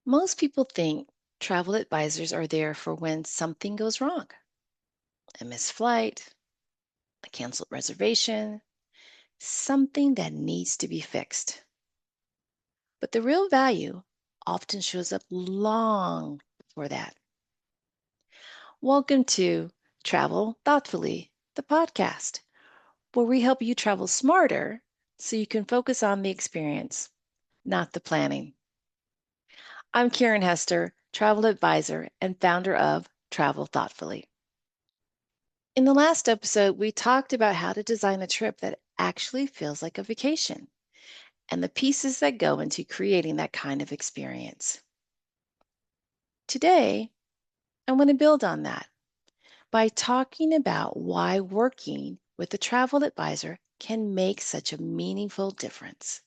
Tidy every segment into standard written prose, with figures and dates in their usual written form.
Most people think travel advisors are there for when something goes wrong, a missed flight, a canceled reservation, something that needs to be fixed. But the real value often shows up long before that. Welcome to Travel Thoughtfully, the podcast, where we help you travel smarter so you can focus on the experience, not the planning. I'm Karen Hester, travel advisor and founder of Travel Thoughtfully. In the last episode, we talked about how to design a trip that actually feels like a vacation and the pieces that go into creating that kind of experience. Today, I want to build on that by talking about why working with a travel advisor can make such a meaningful difference.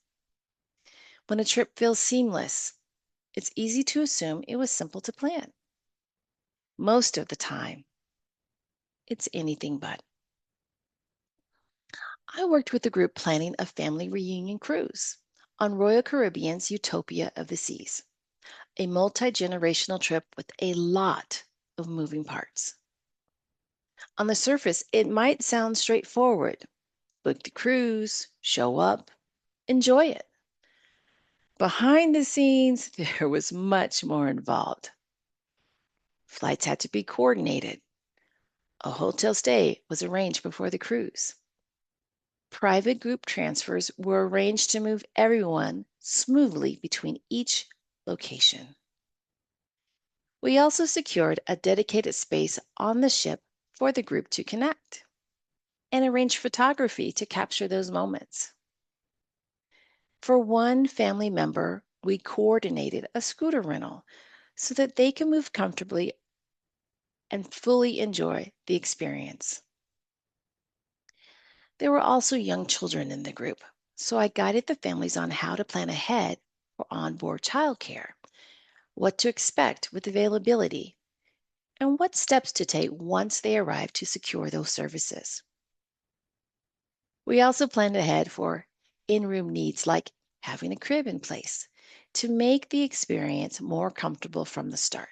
When a trip feels seamless, it's easy to assume it was simple to plan. Most of the time, it's anything but. I worked with a group planning a family reunion cruise on Royal Caribbean's Utopia of the Seas, a multi generational trip with a lot of moving parts. On the surface, it might sound straightforward: book the cruise, show up, enjoy it. Behind the scenes, there was much more involved. Flights had to be coordinated. A hotel stay was arranged before the cruise. Private group transfers were arranged to move everyone smoothly between each location. We also secured a dedicated space on the ship for the group to connect and arranged photography to capture those moments. For one family member, we coordinated a scooter rental so that they can move comfortably and fully enjoy the experience. There were also young children in the group, so I guided the families on how to plan ahead for onboard childcare, what to expect with availability, and what steps to take once they arrive to secure those services. We also planned ahead for in room needs like having a crib in place to make the experience more comfortable from the start.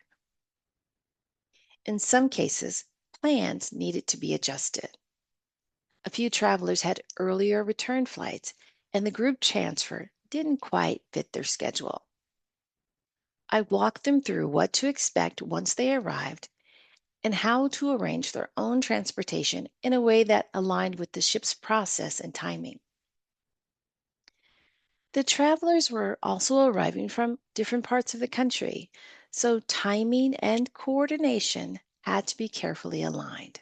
In some cases, plans needed to be adjusted. A few travelers had earlier return flights, and the group transfer didn't quite fit their schedule. I walked them through what to expect once they arrived and how to arrange their own transportation in a way that aligned with the ship's process and timing. The travelers were also arriving from different parts of the country, so timing and coordination had to be carefully aligned.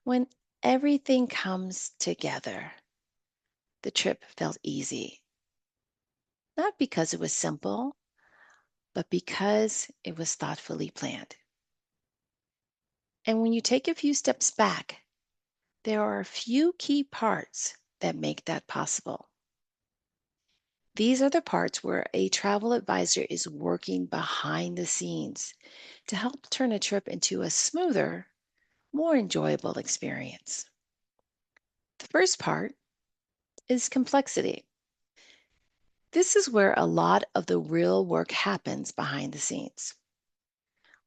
When everything comes together, the trip felt easy, not because it was simple, but because it was thoughtfully planned. And when you take a few steps back, there are a few key parts that make that possible. These are the parts where a travel advisor is working behind the scenes to help turn a trip into a smoother, more enjoyable experience. The first part is complexity. This is where a lot of the real work happens behind the scenes.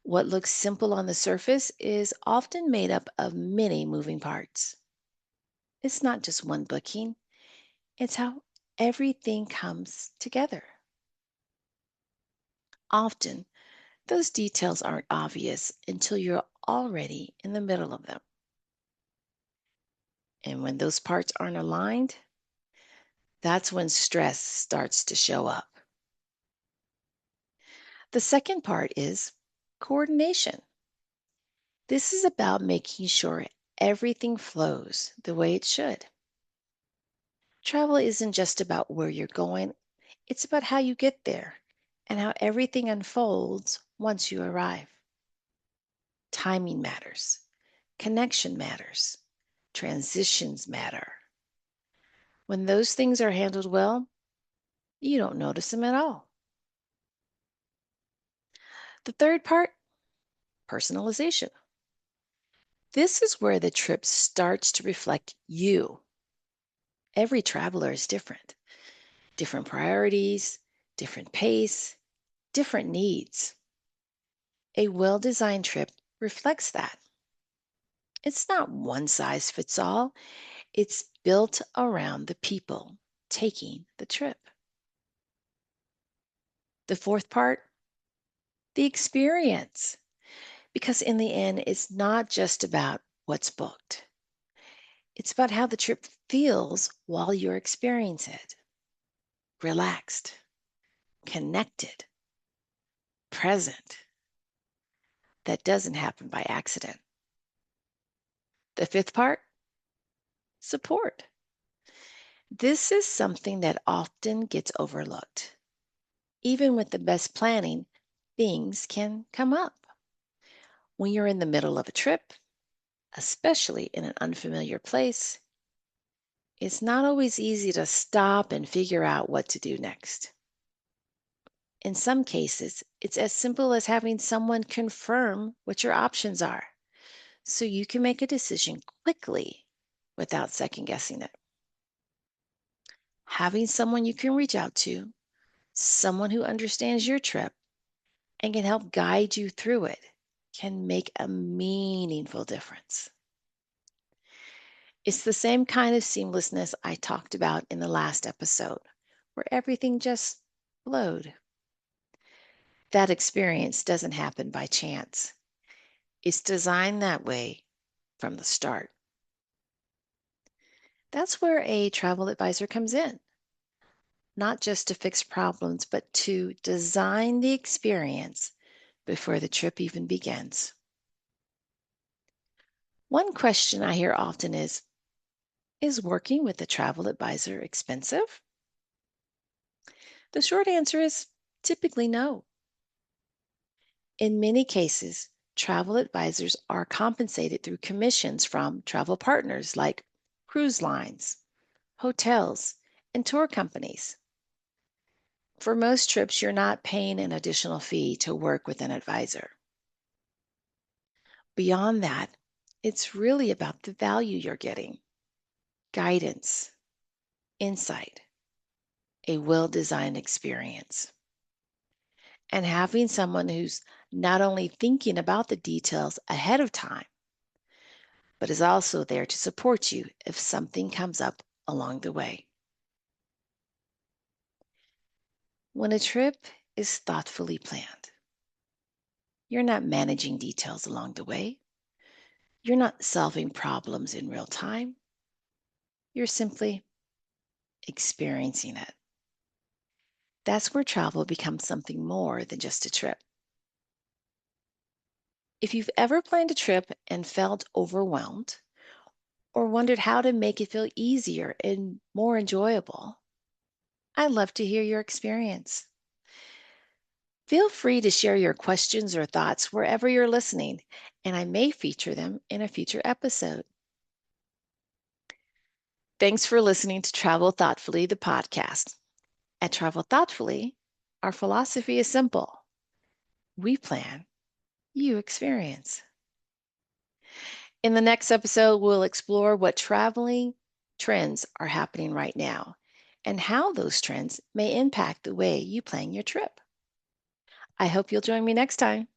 What looks simple on the surface is often made up of many moving parts. It's not just one booking, it's how everything comes together. Often, those details aren't obvious until you're already in the middle of them. And when those parts aren't aligned, that's when stress starts to show up. The second part is coordination. This is about making sure everything flows the way it should. Travel isn't just about where you're going, it's about how you get there and how everything unfolds once you arrive. Timing matters, connection matters, transitions matter. When those things are handled well, you don't notice them at all. The third part, personalization. This is where the trip starts to reflect you. Every traveler is different, different priorities, different pace, different needs. A well designed trip reflects that. It's not one size fits all, it's built around the people taking the trip. The fourth part, the experience. Because in the end, it's not just about what's booked, it's about how the trip feels while you're experiencing it. Relaxed, connected, present. That doesn't happen by accident. The fifth part, support. This is something that often gets overlooked. Even with the best planning, things can come up. When you're in the middle of a trip, especially in an unfamiliar place, it's not always easy to stop and figure out what to do next. In some cases, it's as simple as having someone confirm what your options are so you can make a decision quickly without second guessing it. Having someone you can reach out to, someone who understands your trip and can help guide you through it, can make a meaningful difference. It's the same kind of seamlessness I talked about in the last episode, where everything just flowed. That experience doesn't happen by chance. It's designed that way from the start. That's where a travel advisor comes in, not just to fix problems, but to design the experience before the trip even begins. One question I hear often is working with a travel advisor expensive? The short answer is typically no. In many cases, travel advisors are compensated through commissions from travel partners like cruise lines, hotels, and tour companies. For most trips, you're not paying an additional fee to work with an advisor. Beyond that, it's really about the value you're getting: guidance, insight, a well designed experience, and having someone who's not only thinking about the details ahead of time, but is also there to support you if something comes up along the way. When a trip is thoughtfully planned, you're not managing details along the way. You're not solving problems in real time. You're simply experiencing it. That's where travel becomes something more than just a trip. If you've ever planned a trip and felt overwhelmed or wondered how to make it feel easier and more enjoyable, I'd love to hear your experience. Feel free to share your questions or thoughts wherever you're listening, and I may feature them in a future episode. Thanks for listening to Travel Thoughtfully, the podcast. At Travel Thoughtfully, our philosophy is simple: we plan, you experience. In the next episode, we'll explore what traveling trends are happening right now and how those trends may impact the way you plan your trip. I hope you'll join me next time.